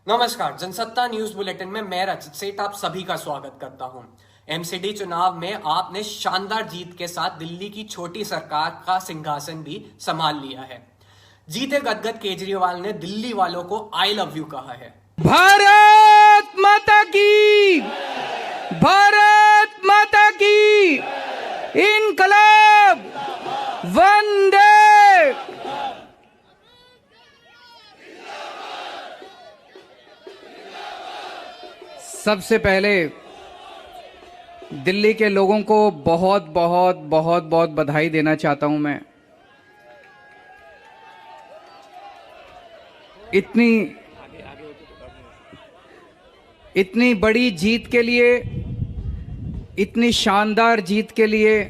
नमस्कार, Jansatta news bulletin में मैं रचित सेठ आप सभी का स्वागत करता हूं। एमसीडी चुनाव में आपने शानदार जीत के साथ दिल्ली की छोटी सरकार का सिंहासन भी संभाल लिया है। जीते गदगद केजरीवाल ने दिल्ली वालों को आई लव यू कहा है। भारत माता की, भारत माता की, इनकलाब, वंदे। सबसे पहले दिल्ली के लोगों को बहुत बहुत बहुत बहुत बधाई देना चाहता हूं मैं। इतनी बड़ी जीत के लिए, इतनी शानदार जीत के लिए,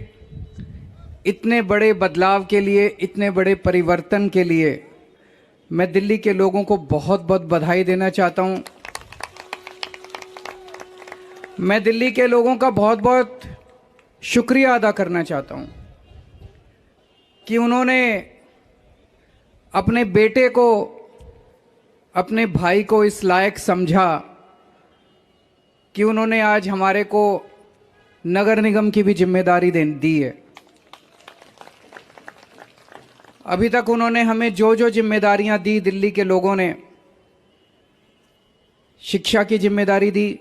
इतने बड़े बदलाव के लिए, इतने बड़े परिवर्तन के लिए मैं दिल्ली के लोगों को बहुत बहुत बधाई देना चाहता हूं। मैं दिल्ली के लोगों का बहुत बहुत शुक्रिया अदा करना चाहता हूं कि उन्होंने अपने बेटे को, अपने भाई को इस लायक समझा कि उन्होंने आज हमारे को नगर निगम की भी जिम्मेदारी दी है। अभी तक उन्होंने हमें जो जो जिम्मेदारियां दी, दिल्ली के लोगों ने शिक्षा की जिम्मेदारी दी,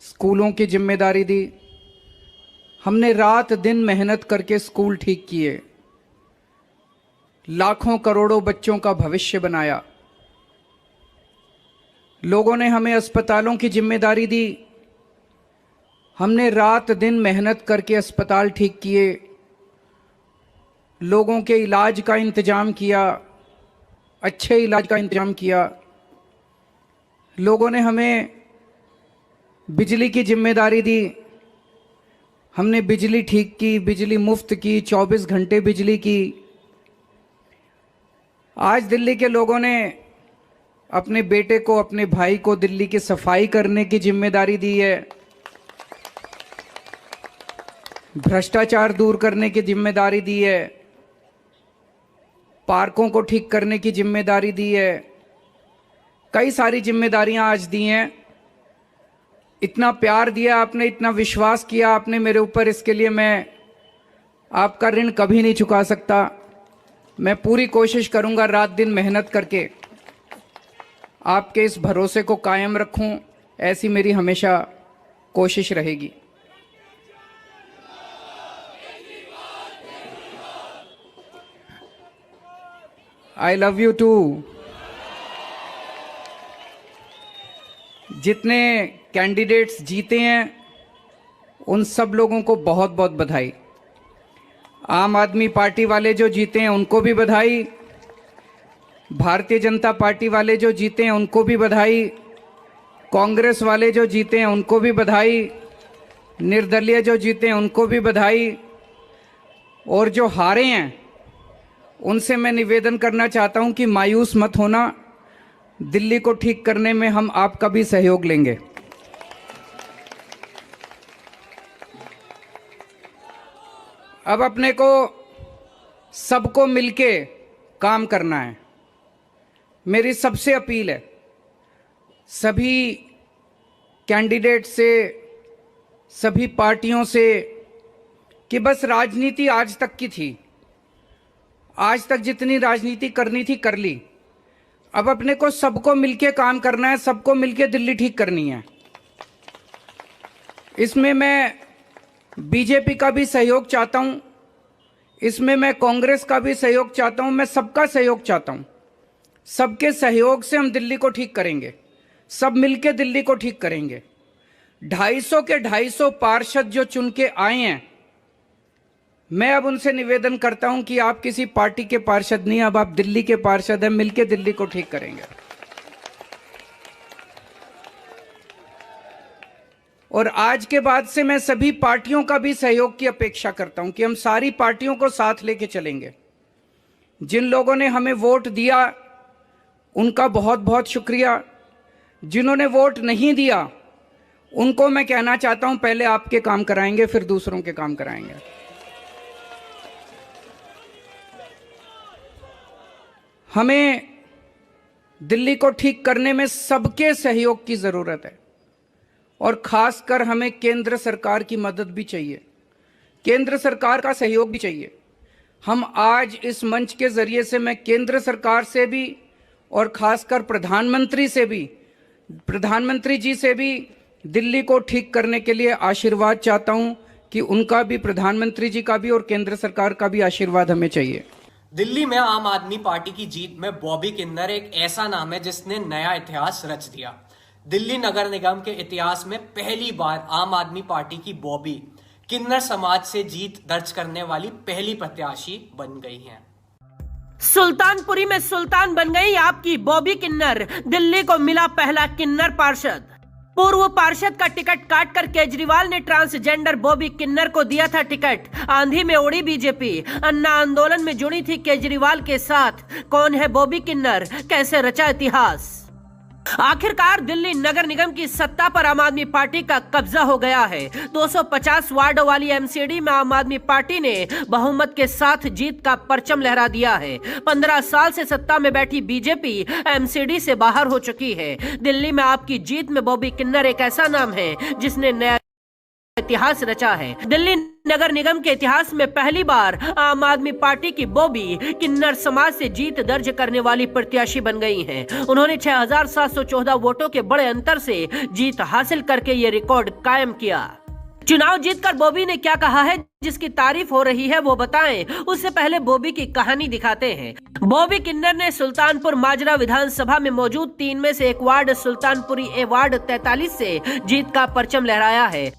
स्कूलों की जिम्मेदारी दी। हमने रात दिन मेहनत करके स्कूल ठीक किए, लाखों करोड़ों बच्चों का भविष्य बनाया। लोगों ने हमें अस्पतालों की जिम्मेदारी दी, हमने रात दिन मेहनत करके अस्पताल ठीक किए, लोगों के इलाज का इंतजाम किया, अच्छे इलाज का इंतजाम किया। लोगों ने हमें बिजली की जिम्मेदारी दी, हमने बिजली ठीक की, बिजली मुफ्त की, 24 घंटे बिजली की। आज दिल्ली के लोगों ने अपने बेटे को, अपने भाई को दिल्ली की सफाई करने की जिम्मेदारी दी है, भ्रष्टाचार दूर करने की जिम्मेदारी दी है, पार्कों को ठीक करने की जिम्मेदारी दी है। कई सारी जिम्मेदारियां आज दी हैं। इतना प्यार दिया आपने, इतना विश्वास किया आपने मेरे ऊपर, इसके लिए मैं आपका ऋण कभी नहीं चुका सकता। मैं पूरी कोशिश करूंगा रात दिन मेहनत करके आपके इस भरोसे को कायम रखूं, ऐसी मेरी हमेशा कोशिश रहेगी। I love you too. जितने कैंडिडेट्स जीते हैं उन सब लोगों को बहुत बहुत बधाई। आम आदमी पार्टी वाले जो जीते हैं उनको भी बधाई, भारतीय जनता पार्टी वाले जो जीते हैं उनको भी बधाई, कांग्रेस वाले जो जीते हैं उनको भी बधाई, निर्दलीय जो जीते हैं उनको भी बधाई, और जो हारे हैं उनसे मैं निवेदन करना चाहता हूं कि मायूस मत होना, दिल्ली को ठीक करने में हम आपका भी सहयोग लेंगे। अब अपने को सबको मिलके काम करना है। मेरी सबसे अपील है सभी कैंडिडेट से, सभी पार्टियों से, कि बस राजनीति आज तक की थी, आज तक जितनी राजनीति करनी थी कर ली। अब अपने को सबको मिलके काम करना है, सबको मिलके दिल्ली ठीक करनी है। इसमें मैं बीजेपी का भी सहयोग चाहता हूं, इसमें मैं कांग्रेस का भी सहयोग चाहता हूं, मैं सबका सहयोग चाहता हूं। सबके सहयोग से हम दिल्ली को ठीक करेंगे, सब मिलके दिल्ली को ठीक करेंगे। 250 के 250 पार्षद जो चुन के आए हैं, मैं अब उनसे निवेदन करता हूं कि आप किसी पार्टी के पार्षद नहीं, अब आप दिल्ली के पार्षद हैं, मिलके दिल्ली को ठीक करेंगे। और आज के बाद से मैं सभी पार्टियों का भी सहयोग की अपेक्षा करता हूं कि हम सारी पार्टियों को साथ लेके चलेंगे। जिन लोगों ने हमें वोट दिया उनका बहुत बहुत शुक्रिया, जिन्होंने वोट नहीं दिया उनको मैं कहना चाहता हूं पहले आपके काम कराएंगे फिर दूसरों के काम कराएंगे। हमें दिल्ली को ठीक करने में सबके सहयोग की जरूरत है और खासकर हमें केंद्र सरकार की मदद भी चाहिए, केंद्र सरकार का सहयोग भी चाहिए। हम आज इस मंच के जरिए से मैं केंद्र सरकार से भी और खासकर प्रधानमंत्री जी से भी दिल्ली को ठीक करने के लिए आशीर्वाद चाहता हूं कि उनका भी, प्रधानमंत्री जी का भी और केंद्र सरकार का भी आशीर्वाद हमें चाहिए। दिल्ली में आम आदमी पार्टी की जीत में बॉबी किन्नर एक ऐसा नाम है जिसने नया इतिहास रच दिया। दिल्ली नगर निगम के इतिहास में पहली बार आम आदमी पार्टी की बॉबी किन्नर समाज से जीत दर्ज करने वाली पहली प्रत्याशी बन गई हैं। सुल्तानपुरी में सुल्तान बन गई आपकी बॉबी किन्नर। दिल्ली को मिला पहला किन्नर पार्षद। पूर्व पार्षद का टिकट काटकर केजरीवाल ने ट्रांसजेंडर बॉबी किन्नर को दिया था टिकट। आंधी में उड़ी बीजेपी, अन्ना आंदोलन में जुड़ी थी केजरीवाल के साथ। कौन है बॉबी किन्नर, कैसे रचा इतिहास? आखिरकार दिल्ली नगर निगम की सत्ता पर आम आदमी पार्टी का कब्जा हो गया है। 250 वार्डों वाली एमसीडी में आम आदमी पार्टी ने बहुमत के साथ जीत का परचम लहरा दिया है। 15 साल से सत्ता में बैठी बीजेपी एमसीडी से बाहर हो चुकी है। दिल्ली में आपकी जीत में बॉबी किन्नर एक ऐसा नाम है जिसने नया इतिहास रचा है। दिल्ली नगर निगम के इतिहास में पहली बार आम आदमी पार्टी की बॉबी किन्नर समाज से जीत दर्ज करने वाली प्रत्याशी बन गई हैं। उन्होंने 6714 वोटों के बड़े अंतर से जीत हासिल करके ये रिकॉर्ड कायम किया। चुनाव जीतकर बॉबी ने क्या कहा है जिसकी तारीफ हो रही है वो बताएं। उससे पहले बॉबी की कहानी दिखाते हैं। बॉबी किन्नर ने सुल्तानपुर माजरा विधानसभा में मौजूद 3 में से एक वार्ड सुल्तानपुरी ए वार्ड 43 से जीत का परचम लहराया है।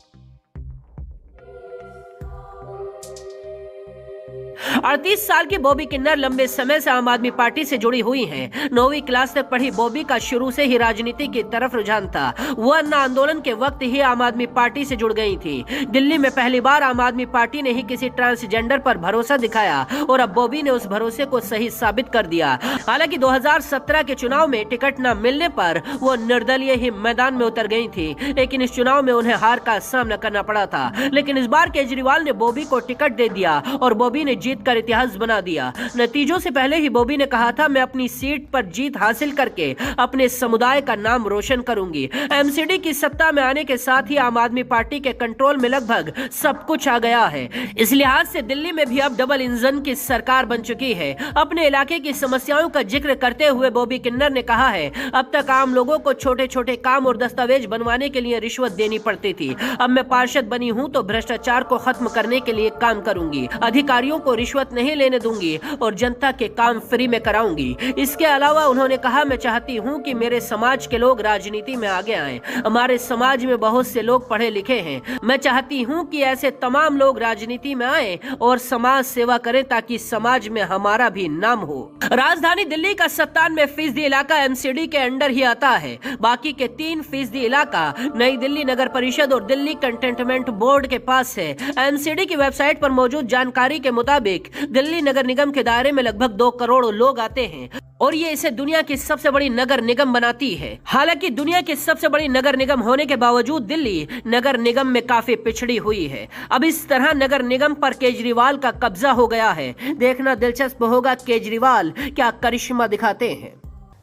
38 साल की बॉबी किन्नर लंबे समय से आम आदमी पार्टी से जुड़ी हुई हैं। 9वीं क्लास तक पढ़ी बॉबी का शुरू से ही राजनीति की तरफ रुझान था। वो अन्ना आंदोलन के वक्त ही आम आदमी पार्टी से जुड़ गई थी। दिल्ली में पहली बार आम आदमी पार्टी ने ही किसी ट्रांसजेंडर पर भरोसा दिखाया और अब बॉबी ने उस भरोसे को सही साबित कर दिया। हालांकि 2017 के चुनाव में टिकट न मिलने पर वो निर्दलीय ही मैदान में उतर गई थी, लेकिन इस चुनाव में उन्हें हार का सामना करना पड़ा था। लेकिन इस बार केजरीवाल ने बॉबी को टिकट दे दिया और बॉबी ने जीत कर इतिहास बना दिया। नतीजों से पहले ही बॉबी ने कहा था, मैं अपनी सीट पर जीत हासिल करके अपने समुदाय का नाम रोशन करूंगी। एमसीडी की सत्ता में आने के साथ ही आम आदमी पार्टी के कंट्रोल में लगभग सब कुछ आ गया है। इस लिहाज से दिल्ली में भी अब डबल इंजन की सरकार बन चुकी है। अपने इलाके की समस्याओं का जिक्र करते हुए बॉबी किन्नर ने कहा है, अब तक आम लोगों को छोटे छोटे काम और दस्तावेज बनवाने के लिए रिश्वत देनी पड़ती थी। अब मैं पार्षद बनी हूं तो भ्रष्टाचार को खत्म करने के लिए काम करूंगी। अधिकारियों को रिश्वत नहीं लेने दूंगी और जनता के काम फ्री में कराऊंगी। इसके अलावा उन्होंने कहा, मैं चाहती हूं कि मेरे समाज के लोग राजनीति में आगे आएं। हमारे समाज में बहुत से लोग पढ़े लिखे हैं। मैं चाहती हूं कि ऐसे तमाम लोग राजनीति में आएं और समाज सेवा करें ताकि समाज में हमारा भी नाम हो। राजधानी दिल्ली का 97% इलाका एमसीडी के अंडर ही आता है। बाकी के 3% इलाका नई दिल्ली नगर परिषद और दिल्ली कंटेनमेंट बोर्ड के पास है। एमसीडी की वेबसाइट पर मौजूद जानकारी के मुताबिक दिल्ली नगर निगम के दायरे में लगभग 2 करोड़ लोग आते हैं और ये इसे दुनिया की सबसे बड़ी नगर निगम बनाती है। हालांकि दुनिया की सबसे बड़ी नगर निगम होने के बावजूद दिल्ली नगर निगम में काफी पिछड़ी हुई है। अब इस तरह नगर निगम पर केजरीवाल का कब्जा हो गया है। देखना दिलचस्प होगा केजरीवाल क्या करिश्मा दिखाते हैं।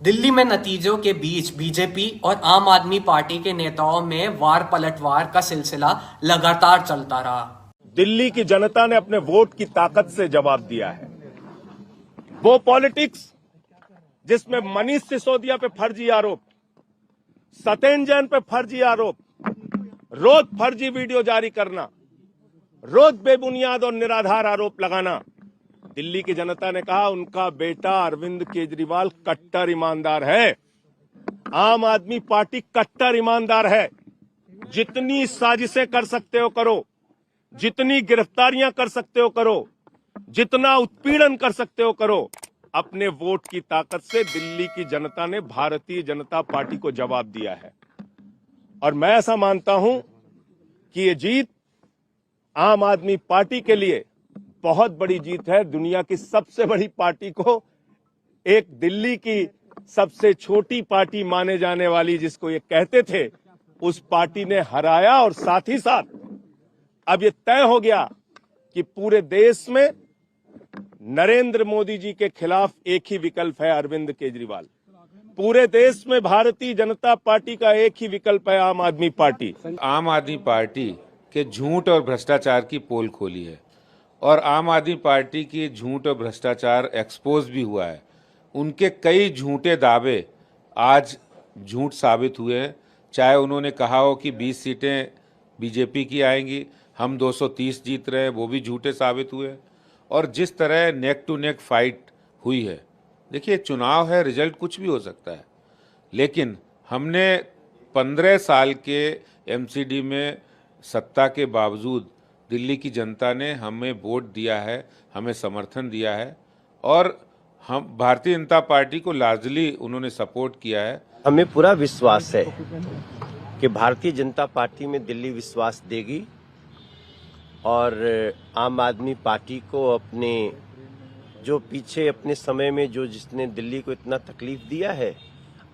दिल्ली में नतीजों के बीच बीजेपी और आम आदमी पार्टी के नेताओं में वार पलटवार का सिलसिला लगातार चलता रहा। दिल्ली की जनता ने अपने वोट की ताकत से जवाब दिया है। वो पॉलिटिक्स जिसमें मनीष सिसोदिया पे फर्जी आरोप, सत्येंद्र जैन पे फर्जी आरोप, रोज फर्जी वीडियो जारी करना, रोज बेबुनियाद और निराधार आरोप लगाना, दिल्ली की जनता ने कहा उनका बेटा अरविंद केजरीवाल कट्टर ईमानदार है। आम आदमी पार्टी कट्टर ईमानदार है। जितनी साजिशें कर सकते हो करो, जितनी गिरफ्तारियां कर सकते हो करो, जितना उत्पीड़न कर सकते हो करो। अपने वोट की ताकत से दिल्ली की जनता ने भारतीय जनता पार्टी को जवाब दिया है और मैं ऐसा मानता हूं कि ये जीत आम आदमी पार्टी के लिए बहुत बड़ी जीत है। दुनिया की सबसे बड़ी पार्टी को एक दिल्ली की सबसे छोटी पार्टी माने जाने वाली, जिसको ये कहते थे, उस पार्टी ने हराया और साथ ही साथ अब ये तय हो गया कि पूरे देश में नरेंद्र मोदी जी के खिलाफ एक ही विकल्प है, अरविंद केजरीवाल। पूरे देश में भारतीय जनता पार्टी का एक ही विकल्प है, आम आदमी पार्टी। आम आदमी पार्टी के झूठ और भ्रष्टाचार की पोल खोली है और आम आदमी पार्टी की झूठ और भ्रष्टाचार एक्सपोज भी हुआ है। उनके कई झूठे दावे आज झूठ साबित हुए हैं। चाहे उन्होंने कहा हो कि 20 सीटें बीजेपी की आएंगी, हम 230 जीत रहे हैं, वो भी झूठे साबित हुए। और जिस तरह नेक टू नेक फाइट हुई है, देखिए चुनाव है, रिजल्ट कुछ भी हो सकता है, लेकिन हमने 15 साल के एमसीडी में सत्ता के बावजूद दिल्ली की जनता ने हमें वोट दिया है, हमें समर्थन दिया है और हम भारतीय जनता पार्टी को लार्जली उन्होंने सपोर्ट किया है। हमें पूरा विश्वास है कि भारतीय जनता पार्टी में दिल्ली विश्वास देगी और आम आदमी पार्टी को अपने जो पीछे अपने समय में जो जिसने दिल्ली को इतना तकलीफ दिया है,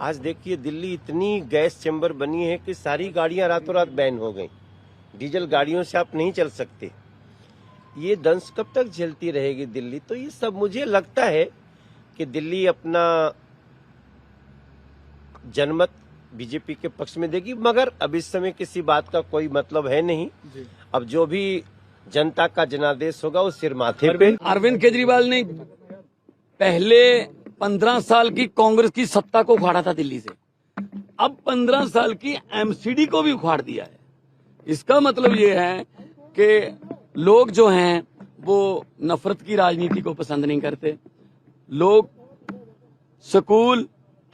आज देखिए दिल्ली इतनी गैस चैम्बर बनी है कि सारी गाड़ियां रातों रात बैन हो गई। डीजल गाड़ियों से आप नहीं चल सकते। ये दंश कब तक झेलती रहेगी दिल्ली? तो ये सब मुझे लगता है कि दिल्ली अपना जनमत बीजेपी के पक्ष में देगी, मगर अब इस समय किसी बात का कोई मतलब है नहीं। अब जो भी जनता का जनादेश होगा वो सिर माथे पे। अरविंद केजरीवाल ने पहले 15 साल की कांग्रेस की सत्ता को उखाड़ा था दिल्ली से, अब 15 साल की एमसीडी को भी उखाड़ दिया है। इसका मतलब ये है कि लोग जो हैं वो नफरत की राजनीति को पसंद नहीं करते। लोग स्कूल,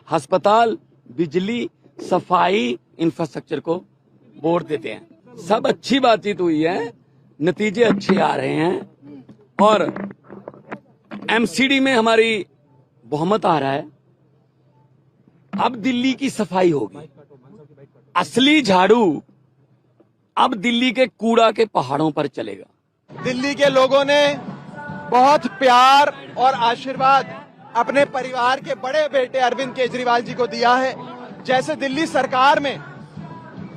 अस्पताल, बिजली, सफाई, इंफ्रास्ट्रक्चर को वोट देते हैं। सब अच्छी बातचीत हुई है, नतीजे अच्छे आ रहे हैं और एमसीडी में हमारी बहुमत आ रहा है। अब दिल्ली की सफाई होगी, असली झाड़ू अब दिल्ली के कूड़ा के पहाड़ों पर चलेगा। दिल्ली के लोगों ने बहुत प्यार और आशीर्वाद अपने परिवार के बड़े बेटे अरविंद केजरीवाल जी को दिया है। जैसे दिल्ली सरकार में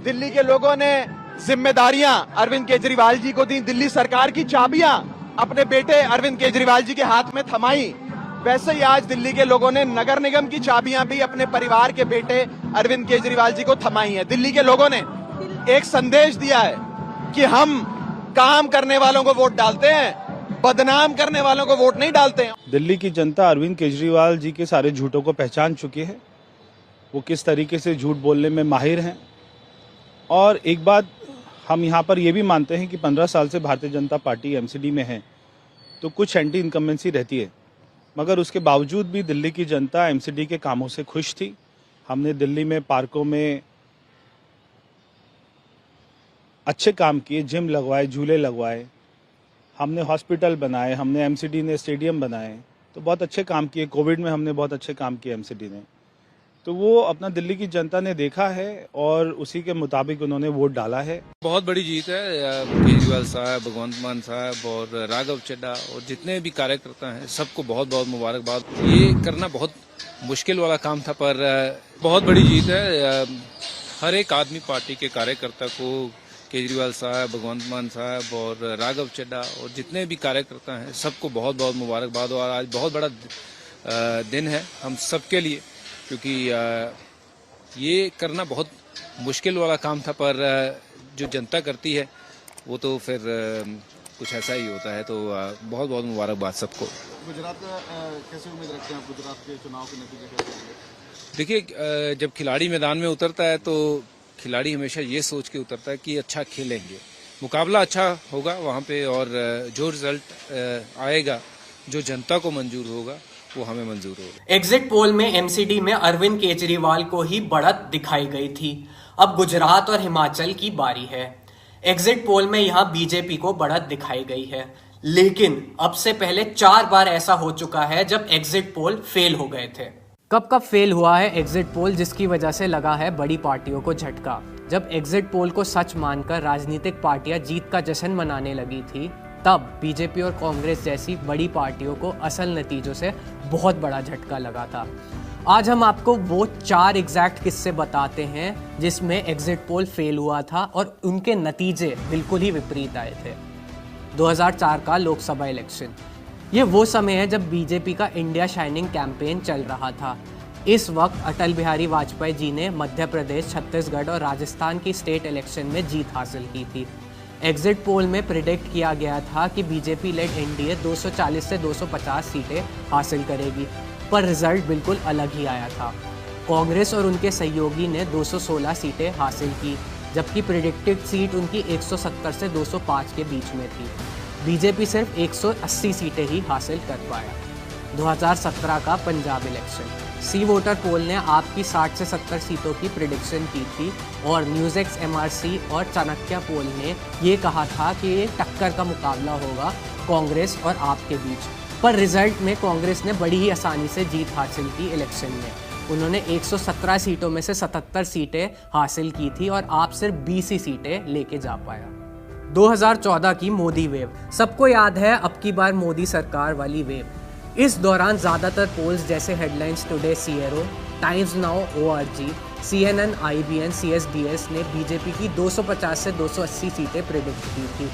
दिल्ली के लोगों ने जिम्मेदारियां अरविंद केजरीवाल जी को दी, दिल्ली सरकार की चाबियां अपने बेटे अरविंद केजरीवाल जी के हाथ में थमाई, वैसे ही आज दिल्ली के लोगों ने नगर निगम की चाबियां भी अपने परिवार के बेटे अरविंद केजरीवाल जी को थमाई है। दिल्ली के लोगों ने एक संदेश दिया है कि हम काम करने वालों को वोट डालते हैं, बदनाम करने वालों को वोट नहीं डालते हैं। दिल्ली की जनता अरविंद केजरीवाल जी के सारे झूठों को पहचान चुकी है। वो किस तरीके से झूठ बोलने में माहिर हैं। और एक बात हम यहाँ पर ये भी मानते हैं कि 15 साल से भारतीय जनता पार्टी एमसीडी में है, तो कुछ एंटी इनकम्बेंसी रहती है, मगर उसके बावजूद भी दिल्ली की जनता एमसीडी के कामों से खुश थी। हमने दिल्ली में पार्कों में अच्छे काम किए, जिम लगवाए, झूले लगवाए, हमने हॉस्पिटल बनाए, हमने एमसीडी ने स्टेडियम बनाए, तो बहुत अच्छे काम किए। कोविड में हमने बहुत अच्छे काम किए एमसीडी ने, तो वो अपना दिल्ली की जनता ने देखा है और उसी के मुताबिक उन्होंने वोट डाला है। बहुत बड़ी जीत है। केजरीवाल साहब, भगवंत मान साहब और राघव चड्ढा और जितने भी कार्यकर्ता हैं सबको बहुत बहुत मुबारकबाद। ये करना बहुत मुश्किल वाला काम था, पर बहुत बड़ी जीत है। हर एक आदमी पार्टी के कार्यकर्ता को केजरीवाल साहब, भगवंत मान साहब और राघव चड्ढा और जितने भी कार्यकर्ता हैं सबको बहुत बहुत मुबारकबाद। और आज बहुत बड़ा दिन है हम सबके लिए, क्योंकि ये करना बहुत मुश्किल वाला काम था, पर जो जनता करती है वो तो फिर कुछ ऐसा ही होता है। तो बहुत बहुत मुबारकबाद सबको। गुजरात का कैसे उम्मीद रखते हैं आप? गुजरात के चुनाव के नतीजे कैसे होंगे? देखिए, जब खिलाड़ी मैदान में उतरता है तो खिलाड़ी हमेशा ये सोच के उतरता है कि अच्छा खेलेंगे, मुकाबला अच्छा होगा वहाँ पे, और जो रिजल्ट आएगा, जो जनता को मंजूर होगा, वो हमें मंजूर होगा। एग्जिट पोल में एमसीडी में अरविंद केजरीवाल को ही बढ़त दिखाई गई थी। अब गुजरात और हिमाचल की बारी है। एग्जिट पोल में यहां बीजेपी को बढ़त दिखाई गई है, लेकिन अब से पहले 4 बार ऐसा हो चुका है जब एग्जिट पोल फेल हो गए थे। कब फेल हुआ है एग्जिट पोल, जिसकी वजह से लगा है बड़ी पार्टियों को झटका। जब एग्जिट पोल को सच मानकर राजनीतिक पार्टियां जीत का जश्न मनाने लगी थी, तब बीजेपी और कांग्रेस जैसी बड़ी पार्टियों को असल नतीजों से बहुत बड़ा झटका लगा था। आज हम आपको वो 4 एग्जैक्ट किस्से बताते हैं जिसमें एग्जिट पोल फेल हुआ था और उनके नतीजे बिल्कुल ही विपरीत आए थे। 2004 का लोकसभा इलेक्शन, ये वो समय है जब बीजेपी का इंडिया शाइनिंग कैंपेन चल रहा था। इस वक्त अटल बिहारी वाजपेयी जी ने मध्य प्रदेश, छत्तीसगढ़ और राजस्थान की स्टेट इलेक्शन में जीत हासिल की थी। एग्जिट पोल में प्रिडिक्ट किया गया था कि बीजेपी लेड एनडीए 240 से 250 सीटें हासिल करेगी, पर रिजल्ट बिल्कुल अलग ही आया था। कांग्रेस और उनके सहयोगी ने 216 सीटें हासिल की, जबकि प्रिडिक्टेड सीट उनकी 170 से 205 के बीच में थी। बीजेपी सिर्फ 180 सीटें ही हासिल कर पाया। 2017 का पंजाब इलेक्शन, सी वोटर पोल ने आपकी 60 से 70 सीटों की प्रिडिक्शन की थी और न्यूज़एक्स, एमआरसी और चाणक्य पोल ने ये कहा था कि ये टक्कर का मुकाबला होगा कांग्रेस और आप के बीच। पर रिजल्ट में कांग्रेस ने बड़ी ही आसानी से जीत हासिल की। इलेक्शन में उन्होंने 117 सीटों में से 77 सीटें हासिल की थी और आप सिर्फ 20 ही सीटें लेके जा पाया। 2014 की मोदी वेव, सबको याद है अब की बार मोदी सरकार वाली वेव। इस दौरान ज़्यादातर पोल्स जैसे हेडलाइंस टुडे, सीएरो, Times Now, ORG, CNN, IBN, CSDS ने बीजेपी की 250 से 280 सीटें प्रिडिक्ट की थी।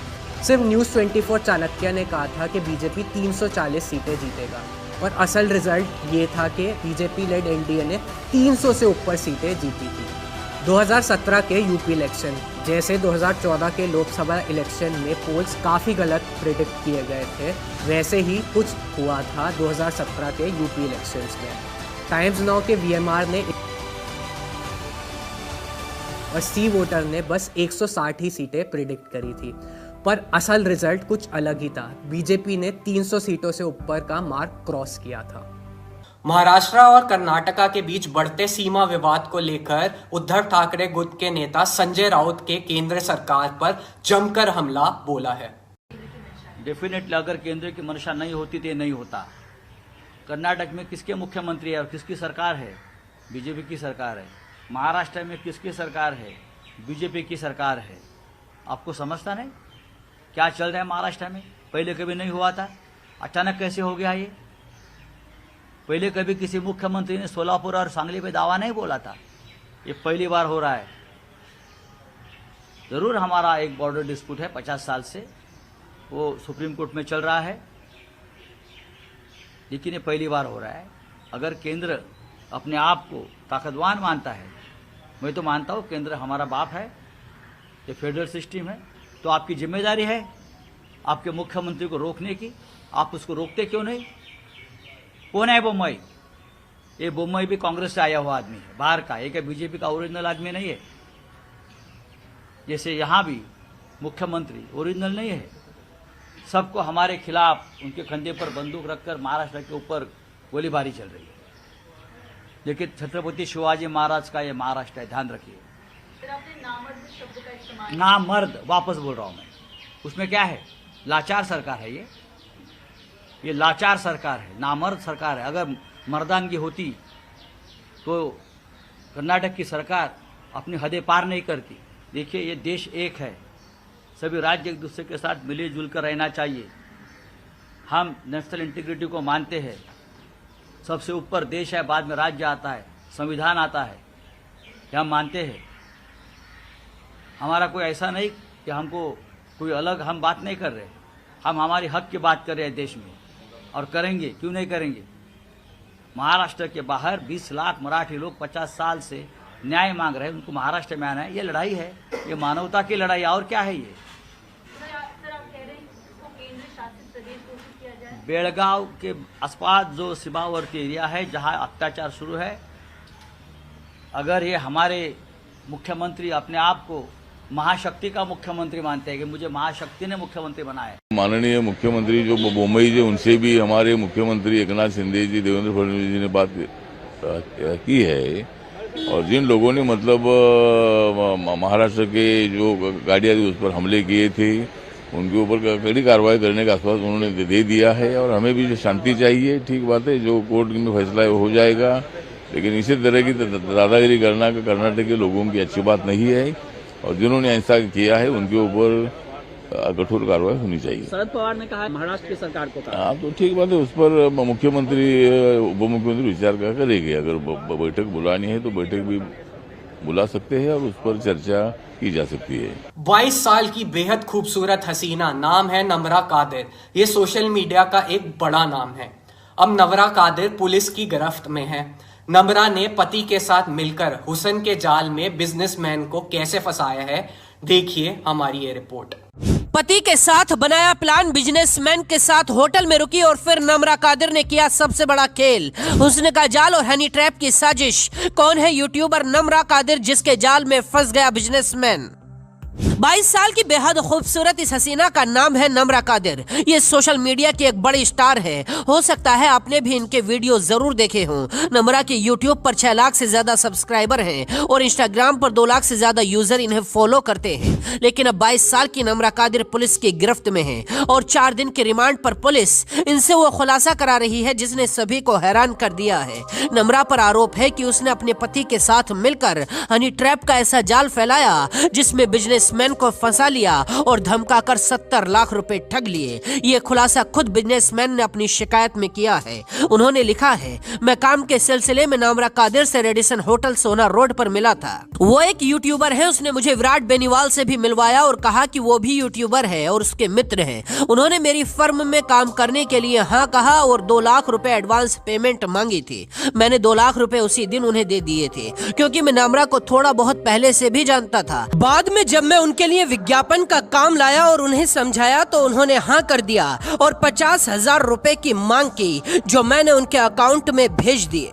सिर्फ न्यूज़ 24 चाणक्य ने कहा था कि बीजेपी 340 सीटें जीतेगा और असल रिजल्ट ये था कि बीजेपी लेड एनडीए ने 300 से ऊपर सीटें जीती थी। 2017 के यूपी इलेक्शन, जैसे 2014 के लोकसभा इलेक्शन में पोल्स काफ़ी गलत प्रिडिक्ट किए गए थे, वैसे ही कुछ हुआ था 2017 के यूपी इलेक्शंस में। टाइम्स नाउ के VMR ने और सी वोटर ने बस 160 ही सीटें प्रिडिक्ट करी थी, पर असल रिजल्ट कुछ अलग ही था। बीजेपी ने 300 सीटों से ऊपर का मार्क क्रॉस किया था। महाराष्ट्र और कर्नाटका के बीच बढ़ते सीमा विवाद को लेकर उद्धव ठाकरे गुट के नेता संजय राउत के केंद्र सरकार पर जमकर हमला बोला है। डेफिनेटली अगर केंद्र की मंशा नहीं होती तो ये नहीं होता। कर्नाटक में किसके मुख्यमंत्री है और किसकी सरकार है? बीजेपी की सरकार है। महाराष्ट्र में किसकी सरकार है? बीजेपी की सरकार है। आपको समझता नहीं क्या चल रहा है महाराष्ट्र में? पहले कभी नहीं हुआ था, अचानक कैसे हो गया ये? पहले कभी किसी मुख्यमंत्री ने सोलापुर और सांगली पे दावा नहीं बोला था, ये पहली बार हो रहा है। जरूर हमारा एक बॉर्डर डिस्प्यूट है 50 साल से, वो सुप्रीम कोर्ट में चल रहा है, लेकिन ये पहली बार हो रहा है। अगर केंद्र अपने आप को ताकतवान मानता है, मैं तो मानता हूँ केंद्र हमारा बाप है, ये फेडरल सिस्टम है, तो आपकी जिम्मेदारी है आपके मुख्यमंत्री को रोकने की। आप उसको रोकते क्यों नहीं? कौन है बोम्मई? ये बोम्मई भी कांग्रेस से आया हुआ आदमी है, बाहर का, एक बीजेपी का ओरिजिनल आदमी नहीं है। जैसे यहाँ भी मुख्यमंत्री ओरिजिनल नहीं है। सबको हमारे खिलाफ उनके कंधे पर बंदूक रखकर महाराष्ट्र के ऊपर गोलीबारी चल रही है, लेकिन छत्रपति शिवाजी महाराज का ये महाराष्ट्र है, ध्यान रखिए। नामर्द वापस बोल रहा हूं मैं, उसमें क्या है? लाचार सरकार है ये लाचार सरकार है, नामर्द सरकार है। अगर मर्दानगी होती तो कर्नाटक की सरकार अपनी हदें पार नहीं करती। देखिए ये देश एक है, सभी राज्य एक दूसरे के साथ मिले जुल कर रहना चाहिए। हम नेशनल इंटीग्रिटी को मानते हैं, सबसे ऊपर देश है, बाद में राज्य आता है, संविधान आता है, ये हम मानते हैं। हमारा कोई ऐसा नहीं कि हमको कोई अलग हम बात नहीं कर रहे, हम हमारी हक की बात कर रहे हैं देश में, और करेंगे, क्यों नहीं करेंगे। महाराष्ट्र के बाहर 20 लाख मराठी लोग 50 साल से न्याय मांग रहे हैं, उनको महाराष्ट्र में आना है। ये लड़ाई है, ये मानवता की लड़ाई, और क्या है ये? बेलगांव के आसपास जो सीमावर्ती एरिया है जहां अत्याचार शुरू है, अगर ये हमारे मुख्यमंत्री अपने आप को महाशक्ति का मुख्यमंत्री मानते हैं कि मुझे महाशक्ति ने मुख्यमंत्री बनाया। माननीय मुख्यमंत्री जो बोम्मई जी, उनसे भी हमारे मुख्यमंत्री एकनाथ शिंदे जी, देवेंद्र फडणवीस जी ने बात की है, और जिन लोगों ने मतलब महाराष्ट्र के जो गाड़ियां थी उस पर हमले किए थे, उनके ऊपर कड़ी कार्रवाई करने का आश्वासन उन्होंने दे दिया है। और हमें भी जो शांति चाहिए, ठीक बात है, जो कोर्ट में फैसला है वो हो जाएगा, लेकिन इसी तरह की दादागिरी करना कर्नाटक के लोगों की अच्छी बात नहीं है, और जिन्होंने ऐसा किया है उनके ऊपर कठोर कार्रवाई होनी चाहिए। शरद पवार ने कहा महाराष्ट्र की सरकार को कहा। हाँ, तो ठीक बात है, उस पर मुख्यमंत्री उप मुख्यमंत्री विचार करेंगे। अगर बैठक बुलानी है तो बैठक भी बुला सकते हैं और उस पर चर्चा की जा सकती है। 22 साल की बेहद खूबसूरत हसीना, नाम है नम्रा कादिर। ये सोशल मीडिया का एक बड़ा नाम है। अब नम्रा कादिर पुलिस की गिरफ्त में है। नम्रा ने पति के साथ मिलकर हुसन के जाल में बिजनेसमैन को कैसे फंसाया है, देखिए हमारी ये रिपोर्ट। पति के साथ बनाया प्लान, बिजनेसमैन के साथ होटल में रुकी और फिर नम्रा कादिर ने किया सबसे बड़ा खेल, हुस्न का जाल और हनी ट्रैप की साजिश। कौन है यूट्यूबर नम्रा कादिर जिसके जाल में फंस गया बिजनेसमैन? 22 साल की बेहद खूबसूरत इस हसीना का नाम है नम्रा कादिर। ये सोशल मीडिया की एक बड़ी स्टार है। हो सकता है आपने भी इनके वीडियो जरूर देखे हों। नम्रा के यूट्यूब पर 6 लाख से ज्यादा सब्सक्राइबर हैं और इंस्टाग्राम पर 2 लाख से ज्यादा यूजर इन्हें फॉलो करते हैं। लेकिन अब 22 साल की नम्रा कादिर पुलिस की गिरफ्त में है और 4 दिन के रिमांड पर पुलिस इनसे वो खुलासा करा रही है जिसने सभी को हैरान कर दिया है। नम्रा पर आरोप है कि उसने अपने पति के साथ मिलकर हनी ट्रैप का ऐसा जाल फैलाया जिसमें बिजनेसमैन को फंसा लिया और धमकाकर 70 लाख रुपए ठग लिए। ये खुलासा खुद बिजनेसमैन ने अपनी शिकायत में किया है। उन्होंने लिखा है, मैं काम के सिलसिले में नम्रा कादिर से रेडिसन होटल सोना रोड पर मिला था। वो एक यूट्यूबर है, उसने मुझे विराट बेनीवाल से भी मिलवाया और कहा कि वो भी यूट्यूबर है और उसके मित्र हैं। उन्होंने मेरी फर्म में काम करने के लिए हाँ कहा और 2 लाख रुपए एडवांस पेमेंट मांगी थी। मैंने 2 लाख रुपए उसी दिन उन्हें दे दिए थे क्योंकि मैं नम्रा को थोड़ा बहुत पहले से भी जानता था। बाद में जब मैं उनके लिए विज्ञापन का काम लाया और उन्हें समझाया तो उन्होंने हाँ कर दिया और 50,000 रुपए की मांग की जो मैंने उनके अकाउंट में भेज दिए।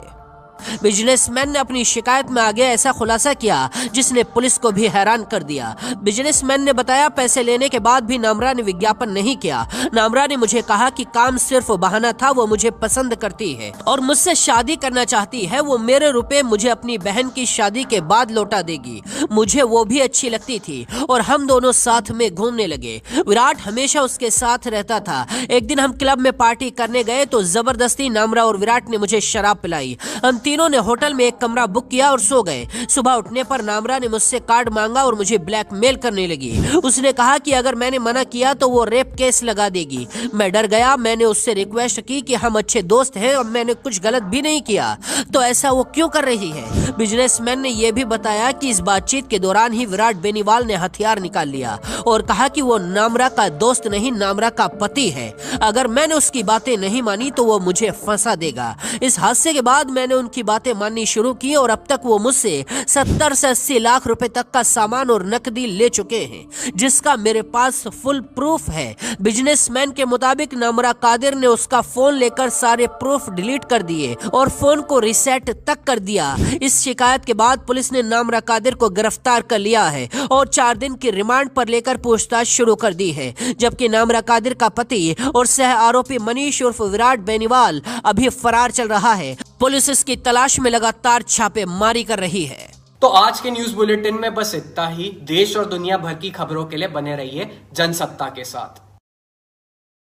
बिजनेसमैन ने अपनी शिकायत में आगे ऐसा खुलासा किया जिसने पुलिस को भी हैरान कर दिया। बिजनेसमैन ने बताया, पैसे लेने के बाद भी नम्रा ने विज्ञापन नहीं किया। नम्रा ने मुझे कहा कि काम सिर्फ बहाना था, वो मुझे पसंद करती है और मुझसे शादी करना चाहती है। वो मेरे रुपए मुझे अपनी बहन की शादी के बाद लौटा देगी। मुझे वो भी अच्छी लगती थी और हम दोनों साथ में घूमने लगे। विराट हमेशा उसके साथ रहता था। एक दिन हम क्लब में पार्टी करने गए तो जबरदस्ती नम्रा और विराट ने मुझे शराब पिलाई। हम तीनों ने होटल में एक कमरा बुक किया और सो गए। सुबह उठने पर नम्रा ने मुझसे कार्ड मांगा और मुझे ब्लैकमेल करने लगी। उसने कहा कि अगर मैंने मना किया तो वो रेप केस लगा देगी। मैं डर गया। मैंने उससे रिक्वेस्ट की कि हम अच्छे दोस्त हैं और मैंने कुछ गलत भी नहीं किया, तो ऐसा वो क्यों कर रही है? बिजनेसमैन ने यह भी बताया कि इस बातचीत के दौरान ही विराट बेनीवाल ने हथियार निकाल लिया और कहा कि वो नम्रा का दोस्त नहीं, नम्रा का पति है। अगर मैंने उसकी बातें नहीं मानी तो वो मुझे फंसा देगा। इस हादसे के बाद मैंने उनकी बातें माननी शुरू की और अब तक वो मुझसे 70 से 80 लाख रुपए तक का सामान और नकदी ले चुके हैं, जिसका मेरे पास फुल प्रूफ है। बिजनेसमैन के मुताबिक नम्रा कादिर ने उसका फोन लेकर सारे प्रूफ डिलीट कर दिए और फोन को रिसेट तक कर दिया। इस शिकायत के बाद पुलिस ने नम्रा कादिर को गिरफ्तार कर लिया है और 4 दिन की रिमांड पर लेकर पूछताछ शुरू कर दी है, जबकि नम्रा कादिर का पति और सह आरोपी मनीष उर्फ विराट बेनीवाल अभी फरार चल रहा है। पुलिस इसकी तलाश में लगातार छापेमारी कर रही है। तो आज के न्यूज बुलेटिन में बस इतना ही। देश और दुनिया भर की खबरों के लिए बने रहिए जनसत्ता के साथ।